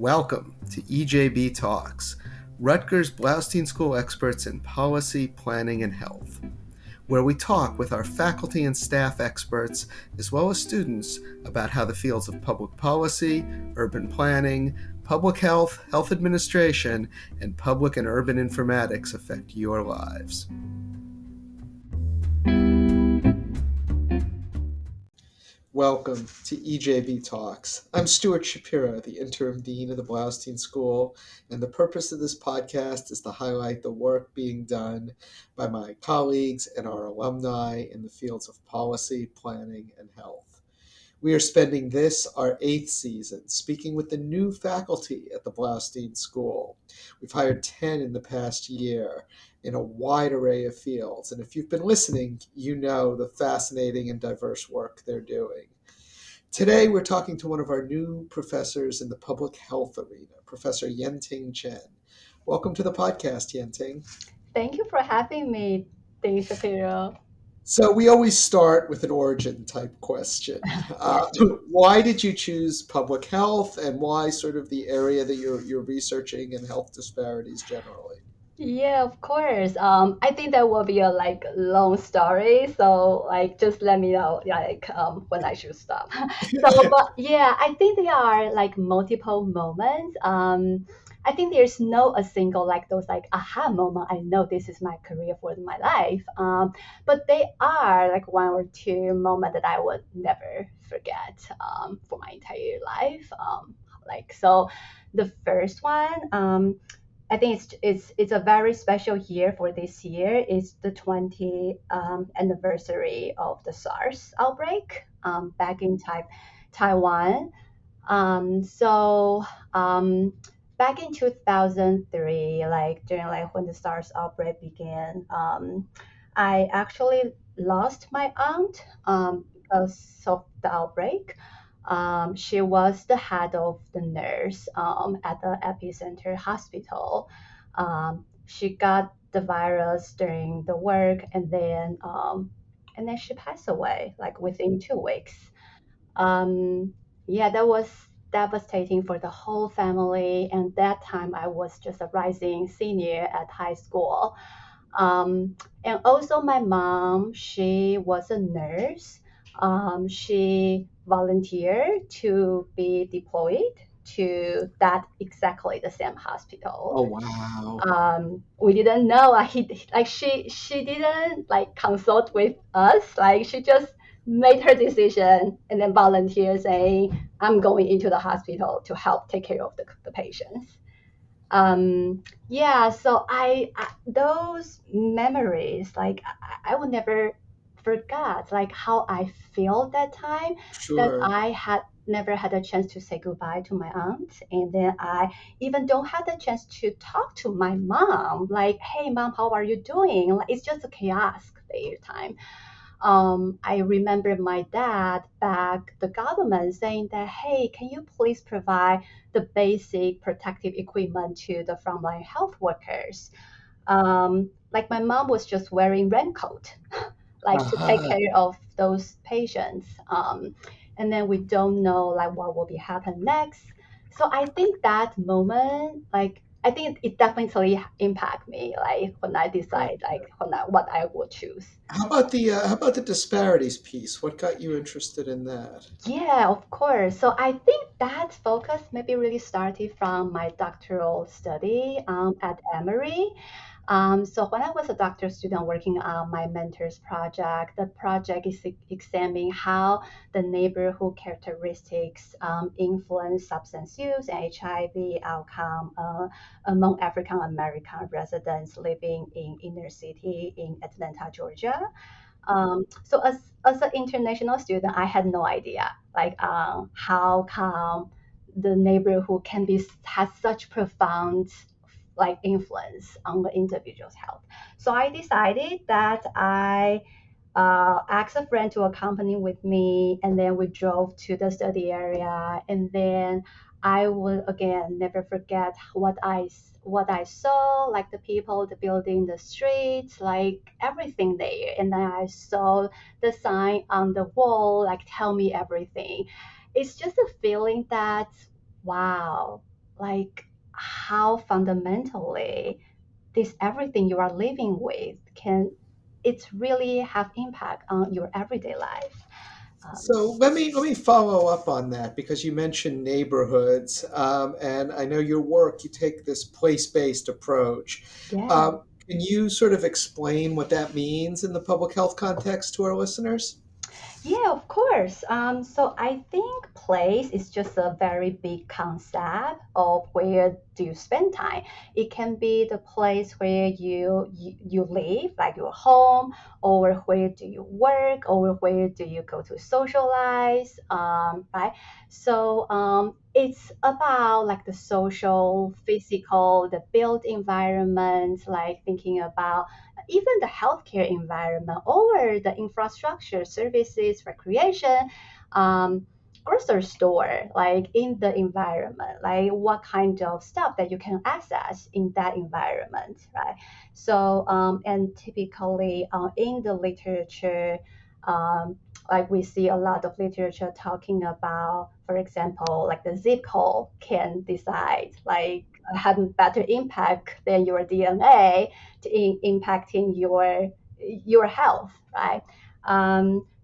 Welcome to EJB Talks, Rutgers Blaustein School experts in policy, planning, and health, where we talk with our faculty and staff experts, as well as students, about how the fields of public policy, urban planning, public health, health administration, and public and urban informatics affect your lives. Welcome to EJB Talks. I'm Stuart Shapiro, the interim dean of the Blaustein School, and the purpose of this podcast is to highlight the work being done by my colleagues and our alumni in the fields of policy, planning, and health. We are spending this, our 8th season, speaking with the new faculty at the Blaustein School. We've hired 10 in the past year in a wide array of fields, and if you've been listening, you know the fascinating and diverse work they're doing. Today, we're talking to one of our new professors in the public health arena, Professor Yenting Chen. Welcome to the podcast, Yenting. Thank you for having me, Dean Shapiro. So we always start with an origin type question. Why did you choose public health, and why sort of the area that you're researching in health disparities generally? Yeah, of course. I think that will be a long story. So just let me know when I should stop. But yeah, I think there are multiple moments. I think there's no a single those aha moment. I know this is my career for my life. But they are one or two moments that I would never forget for my entire life. So, the first one. I think it's a very special year for this year. It's the 20th anniversary of the SARS outbreak back in Taiwan. So back in 2003, during when the SARS outbreak began, I actually lost my aunt because of the outbreak. She was the head of the nurse at the epicenter hospital. She got the virus during the work, and then she passed away within 2 weeks. Um, yeah, that was devastating for the whole family. And that time I was just a rising senior at high school. And also my mom, she was a nurse. She volunteered to be deployed to that exactly the same hospital. Oh, wow. We didn't know she didn't consult with us. She just made her decision and then volunteered saying, I'm going into the hospital to help take care of the patients. Yeah, so I those memories I will never forget how I feel that time, that Sure. I had never had a chance to say goodbye to my aunt, and then I even don't have the chance to talk to my mom hey mom, how are you doing? It's just a chaos there time. I remember my dad back the government saying that, hey, can you please provide the basic protective equipment to the frontline health workers? My mom was just wearing raincoat, to take Aha. care of those patients. And then we don't know what will be happen next. So I think that moment, I think it definitely impact me, when I decide, what I will choose. How about the disparities piece? What got you interested in that? Yeah, of course. So I think that focus maybe really started from my doctoral study at Emory. So when I was a doctoral student working on my mentor's project, the project is examining how the neighborhood characteristics influence substance use and HIV outcome among African American residents living in inner city in Atlanta, Georgia. So as an international student, I had no idea how come the neighborhood can be has such profound influence on the individual's health. So I decided that I asked a friend to accompany with me, and then we drove to the study area, and then I will again never forget what I saw, the people, the building, the streets, everything there. And then I saw the sign on the wall, tell me everything. It's just a feeling that wow, like how fundamentally this everything you are living with can it's really have impact on your everyday life. Um, So let me follow up on that because you mentioned neighborhoods, and I know your work. You take this place-based approach. yeah. Can you sort of explain what that means in the public health context to our listeners? Yeah, of course. So I think place is just a very big concept of where do you spend time. It can be the place where you live, like your home, or where do you work, or where do you go to socialize, right? So it's about like the social, physical, the built environment, like thinking about even the healthcare environment or the infrastructure, services, recreation, um, grocery store, like in the environment, like what kind of stuff that you can access in that environment, right? So, and typically in the literature, like we see a lot of literature talking about, for example, like the zip code can decide, like have better impact than your DNA to impacting your health, right?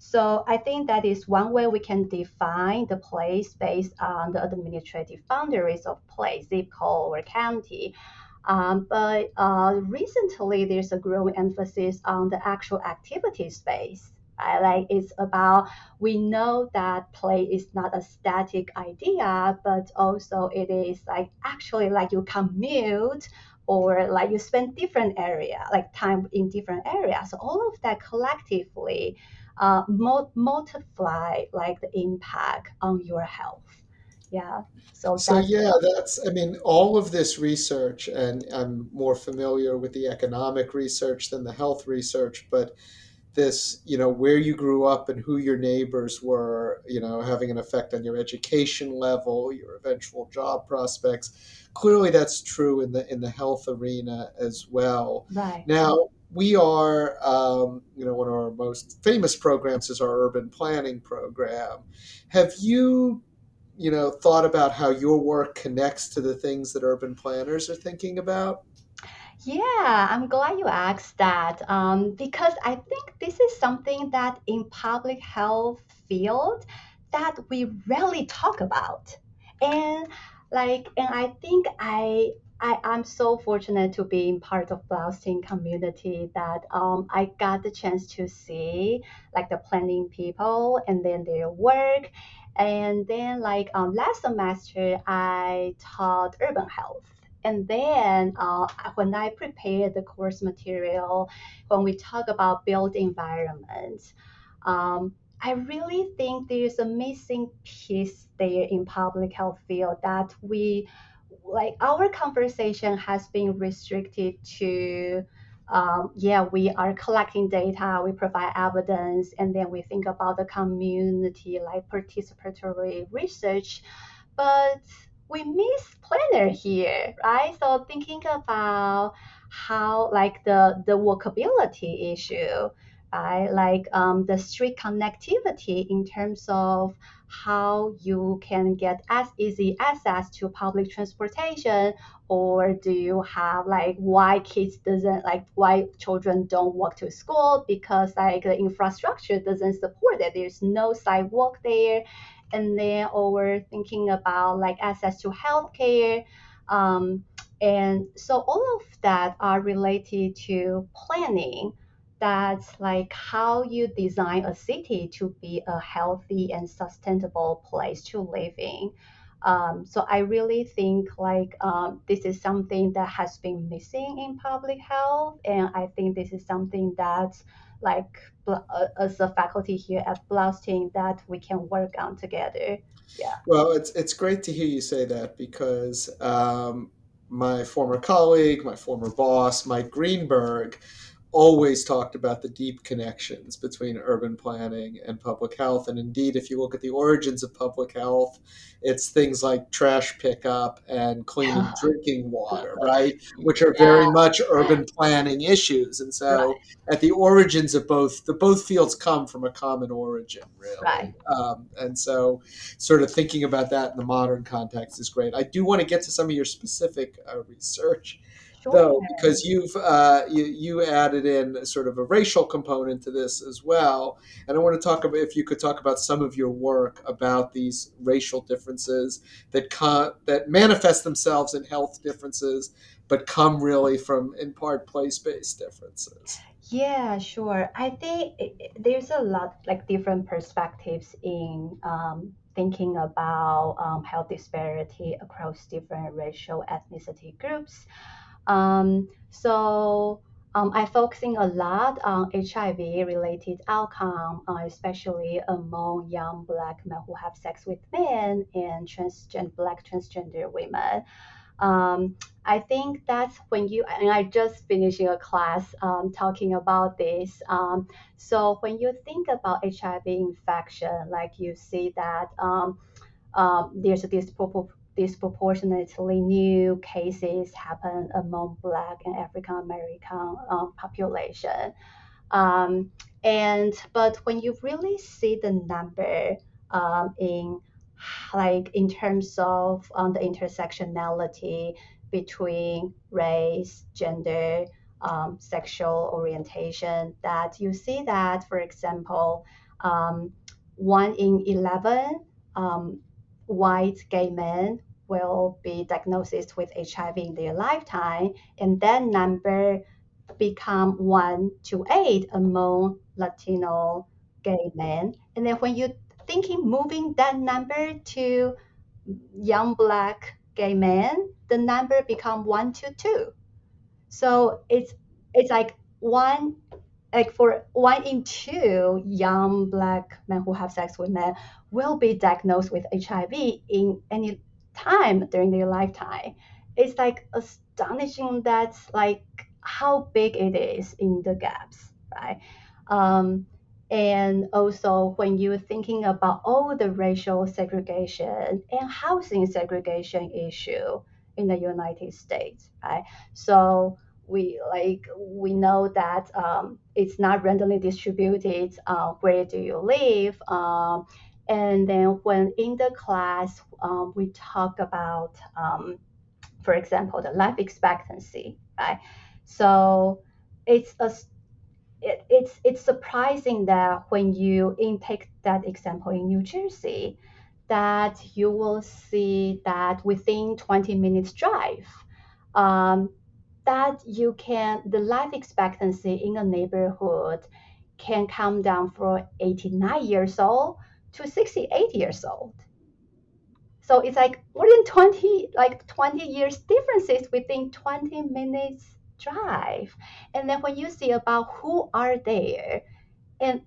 So I think that is one way we can define the place based on the administrative boundaries of place, zip code or county. But recently, there's a growing emphasis on the actual activity space. Right? Like it's about we know that play is not a static idea, but also it is like actually like you commute or like you spend different area like time in different areas. So all of that collectively multiply like the impact on your health. Yeah. So So that's yeah, I mean, all of this research, and I'm more familiar with the economic research than the health research, but this, where you grew up and who your neighbors were, having an effect on your education level, your eventual job prospects. Clearly, that's true in the health arena as well. right. Now, we are, one of our most famous programs is our urban planning program. Have you, thought about how your work connects to the things that urban planners are thinking about? Yeah, I'm glad you asked that because I think this is something that in public health field that we rarely talk about. And and I think I'm so fortunate to be in part of Blaustein community that I got the chance to see like the planning people and then their work. And then last semester I taught urban health. And then when I prepare the course material, when we talk about built environments, I really think there's a missing piece there in public health field that we like our conversation has been restricted to yeah, we are collecting data, we provide evidence, and then we think about the community like participatory research, but we miss planner here, right? So thinking about how like the workability issue, right? The street connectivity in terms of how you can get as easy access to public transportation, or do you have like why kids doesn't like why children don't walk to school because like the infrastructure doesn't support it, there's no sidewalk there. And then or thinking about like access to healthcare, um, and so all of that are related to planning. That's like how you design a city to be a healthy and sustainable place to live in. So I really think this is something that has been missing in public health, and I think this is something that like as a faculty here at Blaustein that we can work on together. Yeah. Well, it's great to hear you say that because my former colleague, my former boss, Mike Greenberg, always talked about the deep connections between urban planning and public health. And indeed, if you look at the origins of public health, it's things like trash pickup and clean drinking water, right? Which are Yeah, very much urban planning issues. And right, so, at the origins of both fields come from a common origin, right. really. And so, sort of thinking about that in the modern context is great. I do want to get to some of your specific research, Sure. though, because you added in sort of a racial component to this as well, and I want to talk about, if you could talk about some of your work about these racial differences that manifest themselves in health differences, but come really from in part place-based differences. Yeah, sure. I think there's a lot like different perspectives in thinking about health disparity across different racial ethnicity groups. I'm focusing a lot on HIV related outcome, especially among young Black men who have sex with men and Black transgender women. I think that's when and I just finishing a class talking about this. So when you think about HIV infection, like you see that there's a disproportionately new cases happen among Black and African American population. Um, but when you really see the number in in terms of the intersectionality between race, gender, sexual orientation, that you see that, for example, um, 1 in 11 um, white gay men will be diagnosed with HIV in their lifetime, and that number become 1 to 8 among Latino gay men. And then when you're thinking moving that number to young Black gay men, the number become 1 to 2. So it's like one like for 1 in 2 young Black men who have sex with men will be diagnosed with HIV in any time during their lifetime. It's like astonishing that's like how big it is in the gaps, right? Um, and also when you're thinking about all the racial segregation and housing segregation issue in the United States, right? So we know that it's not randomly distributed. Where do you live? And then when in the class we talk about, for example, the life expectancy, right? So it's a it's surprising that when you take that example in New Jersey, that you will see that within 20 minutes drive, um, that you can the life expectancy in a neighborhood can come down from 89 years old to 68 years old. So it's like more than 20 years differences within 20 minutes drive. And then when you see about who are there, and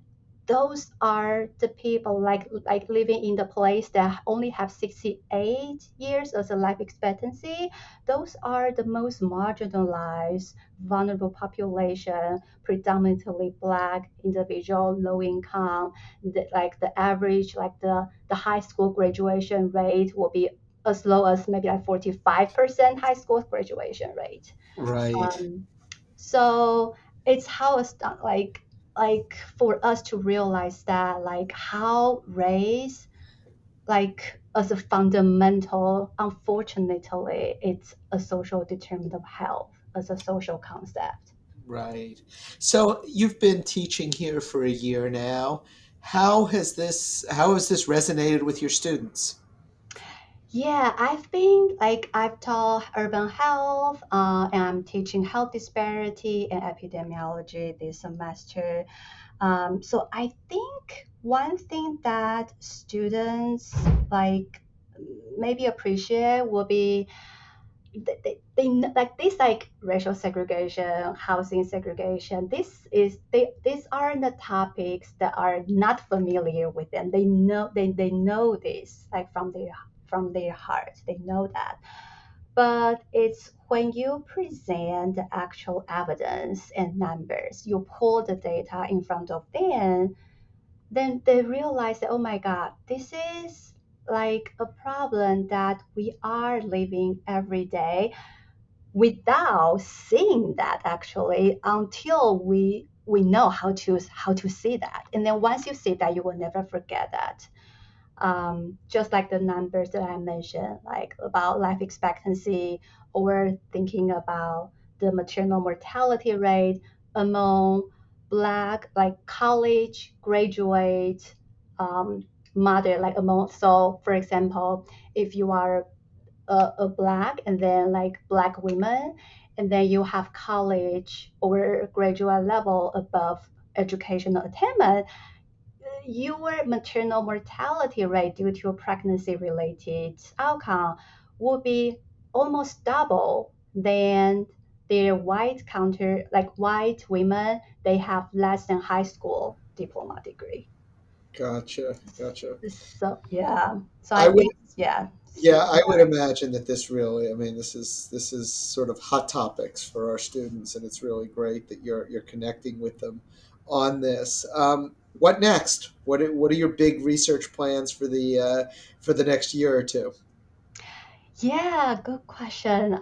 those are the people like living in the place that only have 68 years as a life expectancy. Those are the most marginalized vulnerable population, predominantly Black individual, low income. Like the average, like the high school graduation rate will be as low as maybe like 45% high school graduation rate. Right. um, so it's how it's done, like for us to realize that like how race like as a fundamental, unfortunately it's a social determinant of health as a social concept. Right. So you've been teaching here for a year now. How has this resonated with your students? Yeah, I've taught urban health, and I'm teaching health disparity and epidemiology this semester. So I think one thing that students like maybe appreciate will be like this like racial segregation, housing segregation. These are the topics that are not familiar with them. They know this like from their heart. They know that. But it's when you present the actual evidence and numbers, you pull the data in front of them, then they realize that, oh my God, this is like a problem that we are living every day without seeing that actually until we know how to see that. And then once you see that, you will never forget that. Just like the numbers that I mentioned, like about life expectancy, or thinking about the maternal mortality rate among Black, like college graduate mother, like among, so for example, if you are a Black and then like Black women, and then you have college or graduate level above educational attainment, your maternal mortality rate due to a pregnancy related outcome would be almost double than their white counter, like white women, they have less than high school diploma degree. Gotcha, gotcha. So yeah, so I I would think yeah, Yeah, super I would important. imagine that this really, I mean, this is sort of hot topics for our students, and it's really great that you're connecting with them on this. What next? What are your big research plans for the next year or two? Yeah, good question.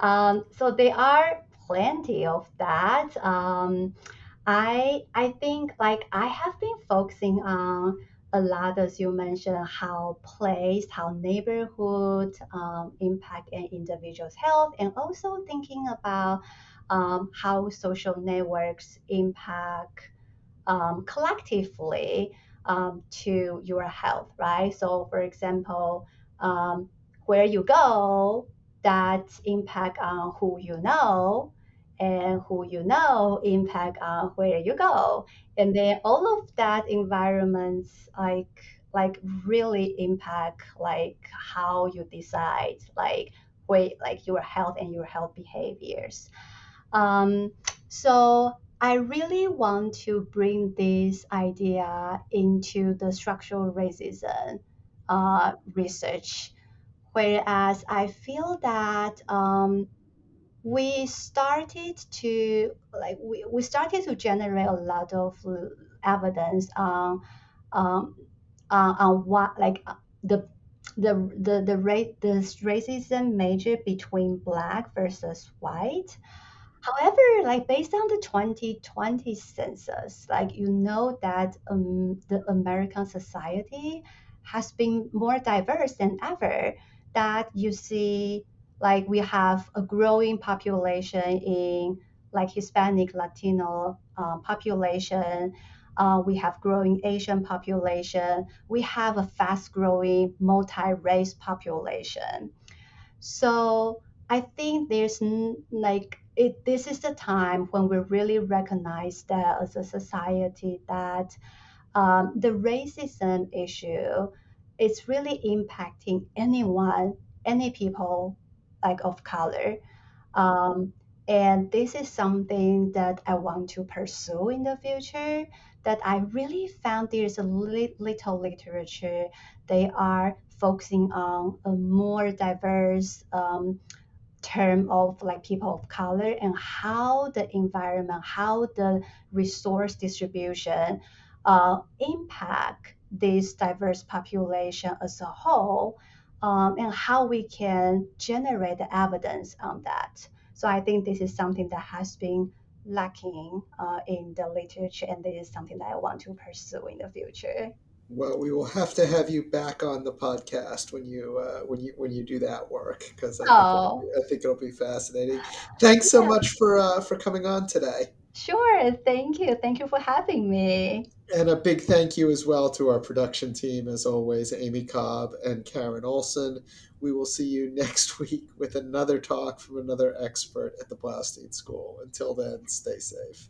So there are plenty of that. I think like I have been focusing on a lot, as you mentioned, how place, how neighborhood impact an individual's health, and also thinking about how social networks impact collectively to your health, right? So, for example, um, where you go, that impact on who you know, and who you know impact on where you go, and then all of that environments like really impact like how you decide like where like your health and your health behaviors. um, so I really want to bring this idea into the structural racism research, whereas I feel that we started to we started to generate a lot of evidence um, on what like the racism measure between black versus white. However, like based on the 2020 census, like you know that the American society has been more diverse than ever. That you see, like we have a growing population in like Hispanic, Latino population. We have growing Asian population. We have a fast growing multi-race population. So I think like it. This is the time when we really recognize that as a society that the racism issue is really impacting anyone, any people like of color. Um, and this is something that I want to pursue in the future. That I really found there's a little literature. They are focusing on a more diverse term of like people of color and how the environment, how the resource distribution impact this diverse population as a whole, and how we can generate the evidence on that. So I think this is something that has been lacking in the literature, and this is something that I want to pursue in the future. Well, we will have to have you back on the podcast when you do that work, because Oh, I think it'll be fascinating. Thanks so yeah, much for coming on today. sure. Thank you. Thank you for having me. And a big thank you as well to our production team, as always, Amy Cobb and Karen Olson. We will see you next week with another talk from another expert at the Blaustein School. Until then, stay safe.